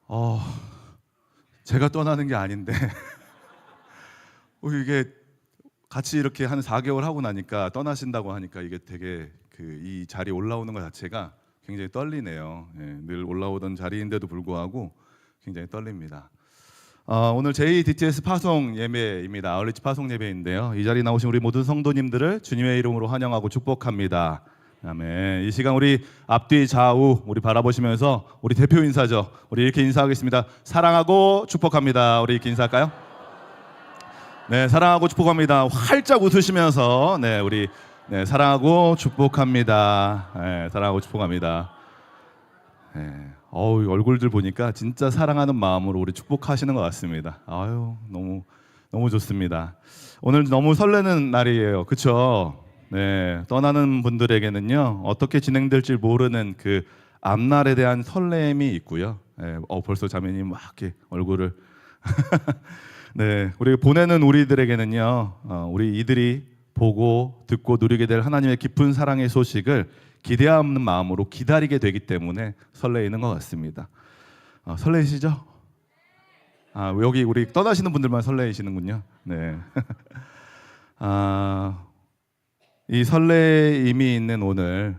어, 제가 떠나는 게 아닌데 이게 같이 이렇게 한 4개월 하고 나니까 떠나신다고 하니까 이게 되게 이 자리에 올라오는 것 자체가 굉장히 떨리네요. 예, 늘 올라오던 자리인데도 불구하고 굉장히 떨립니다. 오늘 제2DTS 파송 예배입니다. 아울리치 파송 예배인데요. 이 자리에 나오신 우리 모든 성도님들을 주님의 이름으로 환영하고 축복합니다. 아멘. 이 시간 우리 앞뒤 좌우 우리 바라보시면서 우리 대표 인사죠. 우리 이렇게 인사하겠습니다. 사랑하고 축복합니다. 우리 이렇게 인사할까요? 네, 사랑하고 축복합니다. 활짝 웃으시면서 우리 사랑하고 축복합니다. 네, 사랑하고 축복합니다. 네, 얼굴들 보니까 진짜 사랑하는 마음으로 우리 축복하시는 것 같습니다. 너무 좋습니다. 오늘 너무 설레는 날이에요. 그렇죠? 네, 떠나는 분들에게는요 어떻게 진행될지 모르는 그 앞날에 대한 설렘이 있고요. 네, 벌써 자매님 막 이렇게 얼굴을 네, 우리 보내는 우리들에게는요 우리 이들이 보고 듣고 누리게 될 하나님의 깊은 사랑의 소식을 기대하는 마음으로 기다리게 되기 때문에 설레이는 것 같습니다. 설레시죠? 여기 우리 떠나시는 분들만 설레이시는군요. 네. 이 설레임이 있는 오늘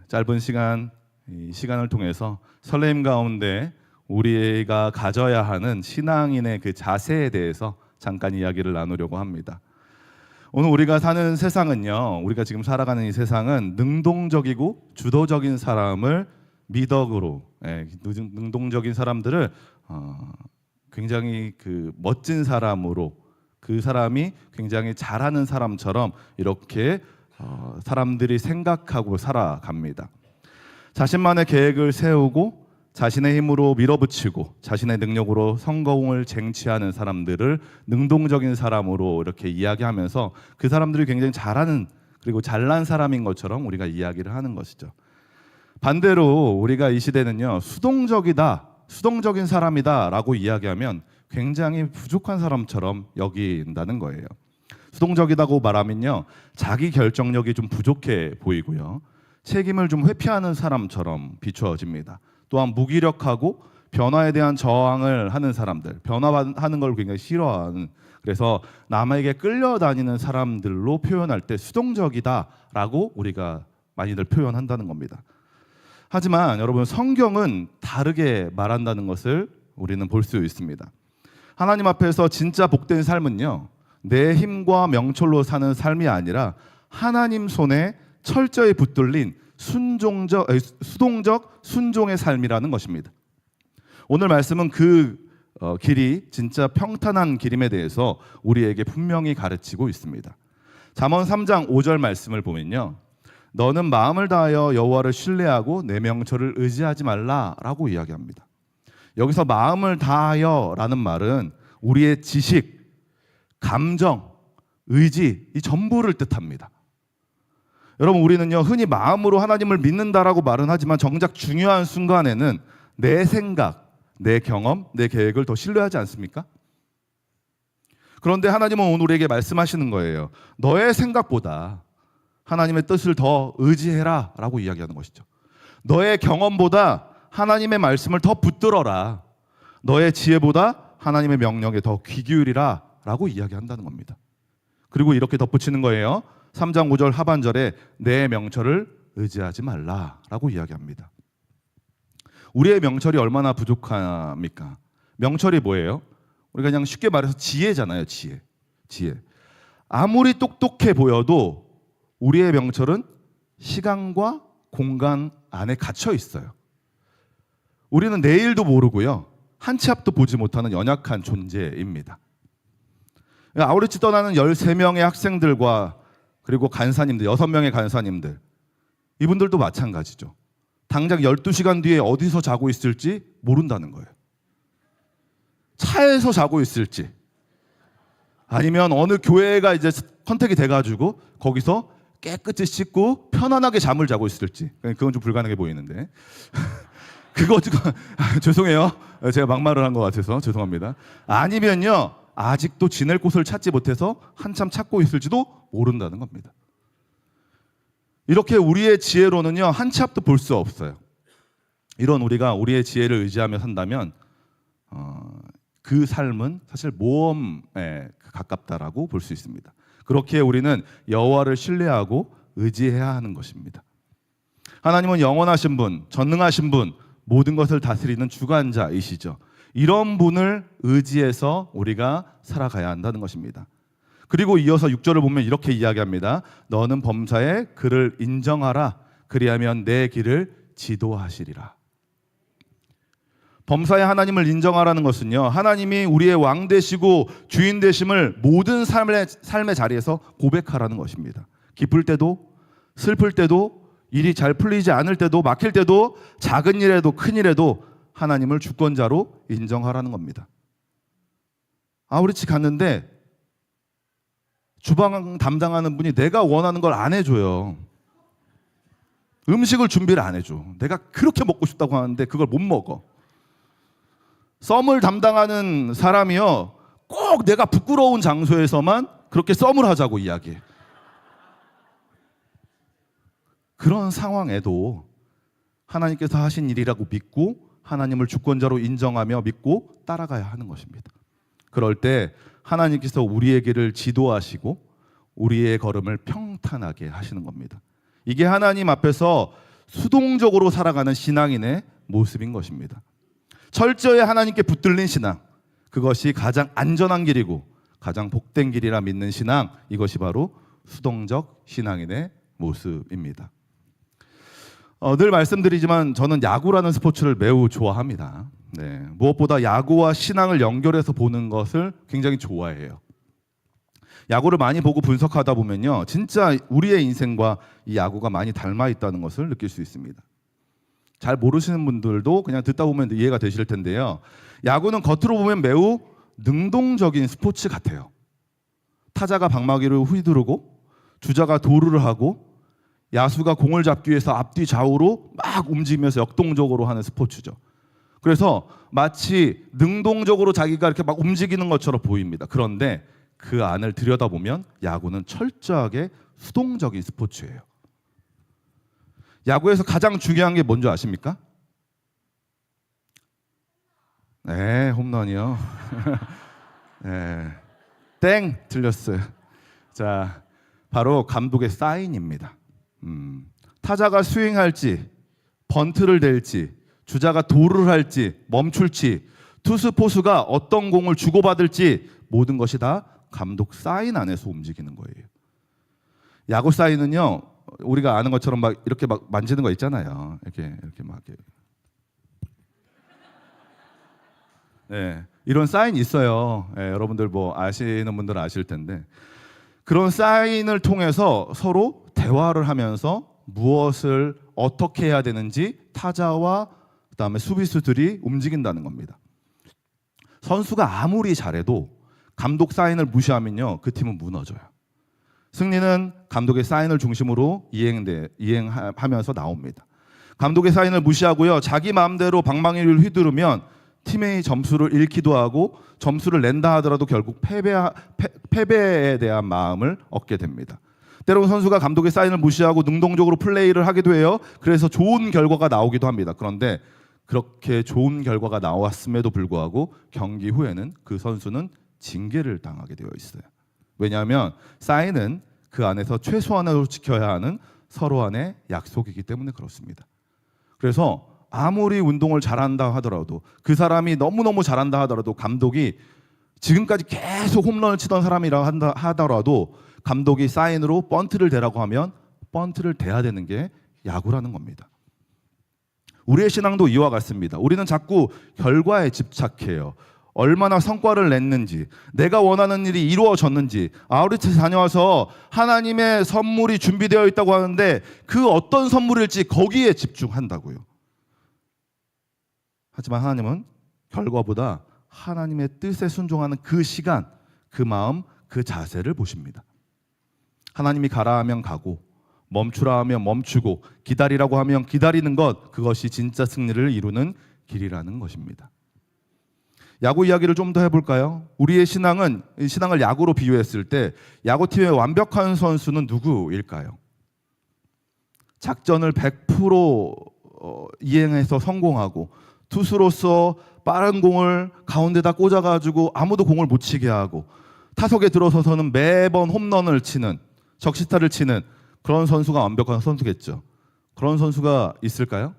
짧은 시간, 이 시간을 통해서 설레임 가운데 우리가 가져야 하는 신앙인의 그 자세에 대해서 잠깐 이야기를 나누려고 합니다. 오늘 우리가 사는 세상은요, 우리가 지금 살아가는 이 세상은 능동적이고 주도적인 사람을 미덕으로, 능동적인 사람들을 굉장히 멋진 사람으로, 그 사람이 굉장히 잘하는 사람처럼 이렇게 사람들이 생각하고 살아갑니다. 자신만의 계획을 세우고 자신의 힘으로 밀어붙이고 자신의 능력으로 성공을 쟁취하는 사람들을 능동적인 사람으로 이렇게 이야기하면서 그 사람들이 굉장히 잘하는 그리고 잘난 사람인 것처럼 우리가 이야기를 하는 것이죠. 반대로 우리가 이 시대는요 수동적인 사람이다 라고 이야기하면 굉장히 부족한 사람처럼 여긴다는 거예요. 수동적이라고 말하면요 자기 결정력이 좀 부족해 보이고요 책임을 좀 회피하는 사람처럼 비추어집니다. 또한 무기력하고 변화에 대한 저항을 하는 사람들, 변화하는 걸 굉장히 싫어하는, 그래서 남에게 끌려다니는 사람들로 표현할 때 수동적이다라고 우리가 많이들 표현한다는 겁니다. 하지만 여러분 성경은 다르게 말한다는 것을 우리는 볼 수 있습니다. 하나님 앞에서 진짜 복된 삶은요 내 힘과 명철로 사는 삶이 아니라 하나님 손에 철저히 붙들린 수동적 순종의 삶이라는 것입니다. 오늘 말씀은 그 길이 진짜 평탄한 길임에 대해서 우리에게 분명히 가르치고 있습니다. 잠언 3장 5절 말씀을 보면요 너는 마음을 다하여 여호와를 신뢰하고 내 명철을 의지하지 말라라고 이야기합니다. 여기서 마음을 다하여 라는 말은 우리의 지식, 감정, 의지 이 전부를 뜻합니다. 여러분 우리는요 흔히 마음으로 하나님을 믿는다라고 말은 하지만 정작 중요한 순간에는 내 생각, 내 경험, 내 계획을 더 신뢰하지 않습니까? 그런데 하나님은 오늘 우리에게 말씀하시는 거예요. 너의 생각보다 하나님의 뜻을 더 의지해라 라고 이야기하는 것이죠. 너의 경험보다 하나님의 말씀을 더 붙들어라. 너의 지혜보다 하나님의 명령에 더 귀 기울이라 라고 이야기한다는 겁니다. 그리고 이렇게 덧붙이는 거예요. 3장 5절 하반절에 내 명철을 의지하지 말라라고 이야기합니다. 우리의 명철이 얼마나 부족합니까? 명철이 뭐예요? 우리가 그냥 쉽게 말해서 지혜잖아요. 지혜. 아무리 똑똑해 보여도 우리의 명철은 시간과 공간 안에 갇혀 있어요. 우리는 내일도 모르고요. 한 치 앞도 보지 못하는 연약한 존재입니다. 아울리치 떠나는 13명의 학생들과 그리고 간사님들, 6명의 간사님들 이분들도 마찬가지죠. 당장 12시간 뒤에 어디서 자고 있을지 모른다는 거예요. 차에서 자고 있을지 아니면 어느 교회가 이제 선택이 돼가지고 거기서 깨끗이 씻고 편안하게 잠을 자고 있을지 그건 좀 불가능해 보이는데 그거 죄송해요. 제가 막말을 한 것 같아서 죄송합니다. 아니면요 아직도 지낼 곳을 찾지 못해서 한참 찾고 있을지도 모른다는 겁니다. 이렇게 우리의 지혜로는요 한 치 앞도 볼 수 없어요. 이런 우리가 우리의 지혜를 의지하며 산다면 그 삶은 사실 모험에 가깝다라고 볼 수 있습니다. 그렇게 우리는 여호와를 신뢰하고 의지해야 하는 것입니다. 하나님은 영원하신 분, 전능하신 분, 모든 것을 다스리는 주관자이시죠. 이런 분을 의지해서 우리가 살아가야 한다는 것입니다. 그리고 이어서 6절을 보면 이렇게 이야기합니다. 너는 범사에 그를 인정하라. 그리하면 내 길을 지도하시리라. 범사에 하나님을 인정하라는 것은요, 하나님이 우리의 왕 되시고 주인 되심을 모든 삶의 자리에서 고백하라는 것입니다. 기쁠 때도, 슬플 때도, 일이 잘 풀리지 않을 때도, 막힐 때도, 작은 일에도 큰 일에도 하나님을 주권자로 인정하라는 겁니다. 아우리치 갔는데 주방 담당하는 분이 내가 원하는 걸 안 해줘요. 음식을 준비를 안 해줘. 내가 그렇게 먹고 싶다고 하는데 그걸 못 먹어. 썸을 담당하는 사람이요, 꼭 내가 부끄러운 장소에서만 그렇게 썸을 하자고 이야기해. 그런 상황에도 하나님께서 하신 일이라고 믿고 하나님을 주권자로 인정하며 믿고 따라가야 하는 것입니다. 그럴 때 하나님께서 우리의 길을 지도하시고 우리의 걸음을 평탄하게 하시는 겁니다. 이게 하나님 앞에서 수동적으로 살아가는 신앙인의 모습인 것입니다. 철저히 하나님께 붙들린 신앙, 그것이 가장 안전한 길이고 가장 복된 길이라 믿는 신앙, 이것이 바로 수동적 신앙인의 모습입니다. 늘 말씀드리지만 저는 야구라는 스포츠를 매우 좋아합니다. 네, 무엇보다 야구와 신앙을 연결해서 보는 것을 굉장히 좋아해요. 야구를 많이 보고 분석하다 보면요, 진짜 우리의 인생과 이 야구가 많이 닮아 있다는 것을 느낄 수 있습니다. 잘 모르시는 분들도 그냥 듣다 보면 이해가 되실 텐데요, 야구는 겉으로 보면 매우 능동적인 스포츠 같아요. 타자가 방망이를 휘두르고 주자가 도루를 하고 야수가 공을 잡기 위해서 앞뒤 좌우로 막 움직이면서 역동적으로 하는 스포츠죠. 그래서 마치 능동적으로 자기가 이렇게 막 움직이는 것처럼 보입니다. 그런데 그 안을 들여다보면 야구는 철저하게 수동적인 스포츠예요. 야구에서 가장 중요한 게 뭔지 아십니까? 네, 홈런이요. 네, 땡, 틀렸어요. 자, 바로 감독의 사인입니다. 타자가 스윙할지, 번트를 댈지, 주자가 도루를 할지, 멈출지, 투수 포수가 어떤 공을 주고받을지 모든 것이 다 감독 사인 안에서 움직이는 거예요. 야구 사인은요, 우리가 아는 것처럼 막 이렇게 막 만지는 거 있잖아요. 이렇게 막 이렇게. 네, 이런 사인 있어요. 네, 여러분들 뭐 아시는 분들은 아실 텐데, 그런 사인을 통해서 서로 대화를 하면서 무엇을 어떻게 해야 되는지 타자와 그다음에 수비수들이 움직인다는 겁니다. 선수가 아무리 잘해도 감독 사인을 무시하면요, 그 팀은 무너져요. 승리는 감독의 사인을 중심으로 이행하면서 나옵니다. 감독의 사인을 무시하고요, 자기 마음대로 방망이를 휘두르면 팀의 점수를 잃기도 하고 점수를 낸다 하더라도 결국 패배에 대한 마음을 얻게 됩니다. 때로는 선수가 감독의 사인을 무시하고 능동적으로 플레이를 하기도 해요. 그래서 좋은 결과가 나오기도 합니다. 그런데 그렇게 좋은 결과가 나왔음에도 불구하고 경기 후에는 그 선수는 징계를 당하게 되어 있어요. 왜냐하면 사인은 그 안에서 최소한으로 지켜야 하는 서로 간의 약속이기 때문에 그렇습니다. 그래서 아무리 운동을 잘한다 하더라도, 그 사람이 너무너무 잘한다 하더라도, 감독이 지금까지 계속 홈런을 치던 사람이라 하더라도 감독이 사인으로 번트를 대라고 하면 번트를 대야 되는 게 야구라는 겁니다. 우리의 신앙도 이와 같습니다. 우리는 자꾸 결과에 집착해요. 얼마나 성과를 냈는지, 내가 원하는 일이 이루어졌는지, 아우리치 다녀와서 하나님의 선물이 준비되어 있다고 하는데 그 어떤 선물일지 거기에 집중한다고요. 하지만 하나님은 결과보다 하나님의 뜻에 순종하는 그 시간, 그 마음, 그 자세를 보십니다. 하나님이 가라 하면 가고, 멈추라 하면 멈추고, 기다리라고 하면 기다리는 것, 그것이 진짜 승리를 이루는 길이라는 것입니다. 야구 이야기를 좀 더 해볼까요? 우리의 신앙을 야구로 비유했을 때 야구팀의 완벽한 선수는 누구일까요? 작전을 100% 이행해서 성공하고 투수로서 빠른 공을 가운데다 꽂아가지고 아무도 공을 못 치게 하고 타석에 들어서서는 매번 홈런을 치는, 적시타를 치는 그런 선수가 완벽한 선수겠죠. 그런 선수가 있을까요?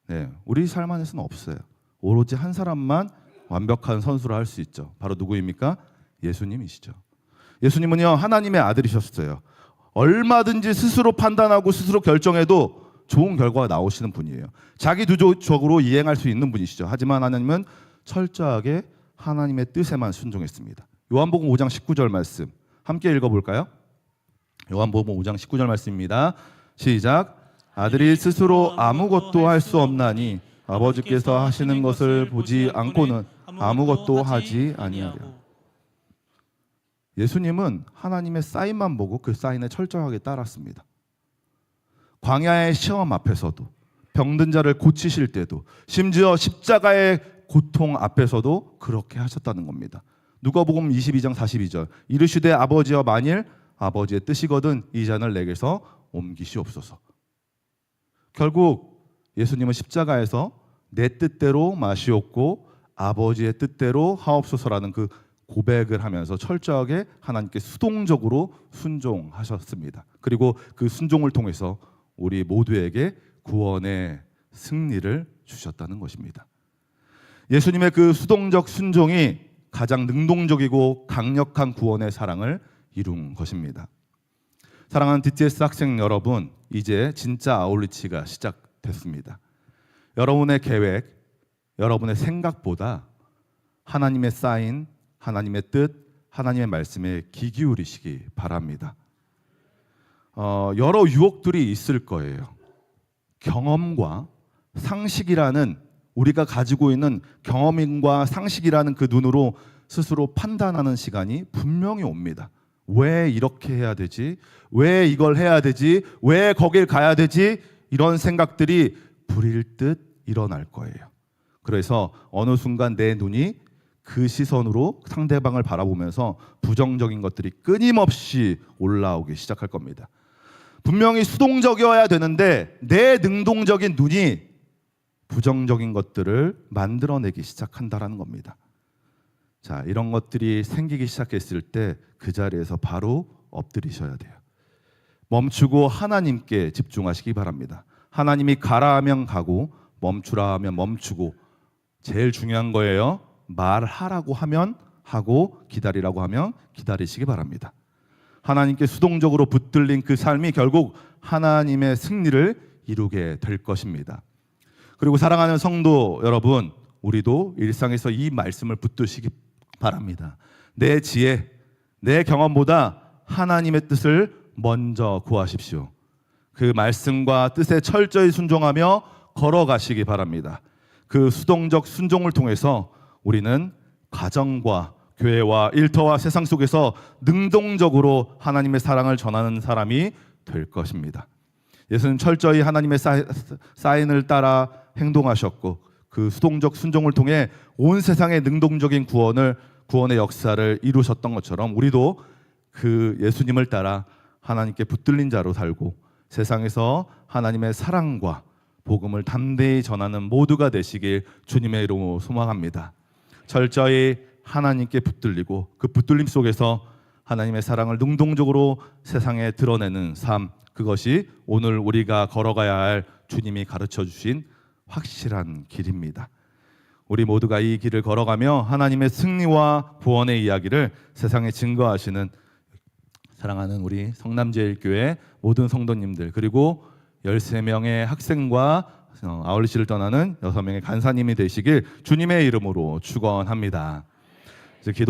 네, 우리 삶 안에서는 없어요. 오로지 한 사람만 완벽한 선수를 할 수 있죠. 바로 누구입니까? 예수님이시죠. 예수님은요, 하나님의 아들이셨어요. 얼마든지 스스로 판단하고 스스로 결정해도 좋은 결과가 나오시는 분이에요. 자기주도적으로 이행할 수 있는 분이시죠. 하지만 하나님은 철저하게 하나님의 뜻에만 순종했습니다. 요한복음 5장 19절 말씀 함께 읽어볼까요? 요한복음 5장 19절 말씀입니다. 시작. 아들이 스스로 아무것도 할 수 없나니 아버지께서 하시는 것을 보지 않고는 아무것도 하지 아니하리라. 예수님은 하나님의 사인만 보고 그 사인에 철저하게 따랐습니다. 광야의 시험 앞에서도, 병든 자를 고치실 때도, 심지어 십자가의 고통 앞에서도 그렇게 하셨다는 겁니다. 누가복음 22장 42절 이르시되 아버지여 만일 아버지의 뜻이거든 이 잔을 내게서 옮기시옵소서. 결국 예수님은 십자가에서 내 뜻대로 마시옵고 아버지의 뜻대로 하옵소서라는 그 고백을 하면서 철저하게 하나님께 수동적으로 순종하셨습니다. 그리고 그 순종을 통해서 우리 모두에게 구원의 승리를 주셨다는 것입니다. 예수님의 그 수동적 순종이 가장 능동적이고 강력한 구원의 사랑을 이룬 것입니다. 사랑하는 DTS 학생 여러분, 이제 진짜 아울리치가 시작됐습니다. 여러분의 계획, 여러분의 생각보다 하나님의 사인, 하나님의 뜻, 하나님의 말씀에 귀 기울이시기 바랍니다. 여러 유혹들이 있을 거예요. 경험과 상식이라는, 우리가 가지고 있는 경험과 상식이라는 그 눈으로 스스로 판단하는 시간이 분명히 옵니다. 왜 이렇게 해야 되지? 왜 이걸 해야 되지? 왜 거길 가야 되지? 이런 생각들이 불일 듯 일어날 거예요. 그래서 어느 순간 내 눈이 그 시선으로 상대방을 바라보면서 부정적인 것들이 끊임없이 올라오기 시작할 겁니다. 분명히 수동적이어야 되는데 내 능동적인 눈이 부정적인 것들을 만들어내기 시작한다라는 겁니다. 자, 이런 것들이 생기기 시작했을 때 그 자리에서 바로 엎드리셔야 돼요. 멈추고 하나님께 집중하시기 바랍니다. 하나님이 가라 하면 가고 멈추라 하면 멈추고, 제일 중요한 거예요. 말하라고 하면 하고 기다리라고 하면 기다리시기 바랍니다. 하나님께 수동적으로 붙들린 그 삶이 결국 하나님의 승리를 이루게 될 것입니다. 그리고 사랑하는 성도 여러분, 우리도 일상에서 이 말씀을 붙드시기 바랍니다. 내 지혜, 내 경험보다 하나님의 뜻을 먼저 구하십시오. 그 말씀과 뜻에 철저히 순종하며 걸어가시기 바랍니다. 그 수동적 순종을 통해서 우리는 가정과 교회와 일터와 세상 속에서 능동적으로 하나님의 사랑을 전하는 사람이 될 것입니다. 예수는 철저히 하나님의 사인을 따라 행동하셨고 그 수동적 순종을 통해 온 세상의 능동적인 구원의 역사를 이루셨던 것처럼 우리도 그 예수님을 따라 하나님께 붙들린 자로 살고 세상에서 하나님의 사랑과 복음을 담대히 전하는 모두가 되시길 주님의 이름으로 소망합니다. 철저히 하나님께 붙들리고 그 붙들림 속에서 하나님의 사랑을 능동적으로 세상에 드러내는 삶, 그것이 오늘 우리가 걸어가야 할 주님이 가르쳐 주신 확실한 길입니다. 우리 모두가 이 길을 걸어가며 하나님의 승리와 구원의 이야기를 세상에 증거하시는 사랑하는 우리 성남제일교회 모든 성도님들, 그리고 13명의 학생과 아울리시를 떠나는 6명의 간사님이 되시길 주님의 이름으로 축원합니다.